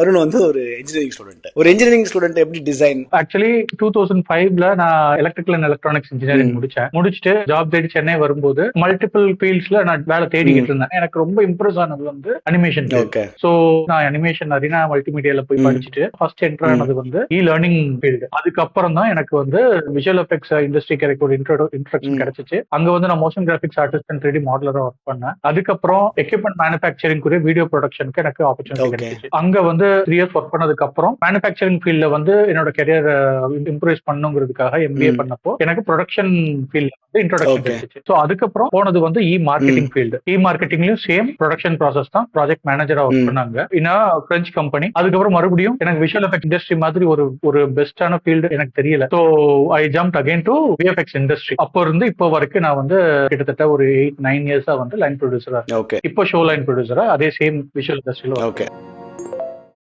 அருண் வந்து ஒரு engineering student. ஒரு இன்ஜினியரிங் ஸ்டூடெண்ட் எப்படி டிசைன்? ஆக்சுவலி 2005ல நான் எலக்ட்ரிக்கல் அண்ட் எலக்ட்ரானிக்ஸ் இன்ஜினியரிங் முடிச்சுட்டு ஜாப் தேடி சென்னை வரும்போது மல்டிபிள் ஃபீல்ட்ஸ்ல நான் வேலை தேடிக்கிட்டு இருந்தேன். எனக்கு ரொம்ப இம்ப்ரெஸ் ஆனது வந்து அனிமேஷன். சோ நான் அனிமேஷன் அரினா மல்டிமீடியால போய் படிச்சுட்டு ஃபர்ஸ்ட் என்டர் ஆனது வந்து லேர்னிங் ஃபீல்டு. அதுக்கப்புறம் தான் எனக்கு வந்து விஷுவல் எஃபெக்ட்ஸ் இண்டஸ்ட்ரிக்கு எனக்கு ஒரு இன்ட்ரோடக்ஷன் கிடைச்சிச்சு. அங்க வந்து நான் motion graphics artist and 3D மாடலரா ஒர்க் பண்ணேன். அதுக்கப்புறம் எக்யூப்மெண்ட் மேனுஃபேக்சரிங் வீடியோ ப்ரொடக்ஷனுக்கு எனக்கு ஆப்பர்ச்சுனிட்டி கிடைச்சிச்சு. அங்க வந்து 3 இயர்ஸ் ஒர்க் பண்ணதுக்கு அப்புறம் மேனுஃபேக்சரிங் ஃபீல்ட்ல வந்து என்னோட கெரியர் இம்ப்ரூவ் பண்ணுங்கிறதுக்காக MBA பண்ணப்போ எனக்கு ப்ரொடக்ஷன் ஃபீல்ட்ல வந்து இன்ட்ரோடக்ஷன் கிடைச்சிச்சு. சோ அதுக்கப்புறம் போனது வந்து மார்க்கெட்டிங் ஃபீல்டு. மார்க்கெட்டிங்லயும் சேம் ப்ரொடக்ஷன் ப்ராசஸ் தான். ப்ராஜெக்ட் மேனேஜரா ஒர்க் பண்ணாங்க இன் பிரெஞ்ச் கம்பெனி. அதுக்கப்புறம் மறுபடியும் எனக்கு விஷுவல் எஃபெக்ட் இண்டஸ்ட்ரி மாதிரி ஒரு பெஸ்டான ஃபீல்டு எனக்கு தெரியல. So I jump again to VFX industry. அப்போ இருந்து இப்போ வரைக்கும் நான் வந்து கிட்டத்தட்ட ஒரு 8-9 இயர்ஸா வந்து லைன் ப்ரொடியூசரா, இப்போ ஷோ லைன் ப்ரொடியூசரா அதே சேம் விஷுவல் இண்டஸ்ட்ரியில.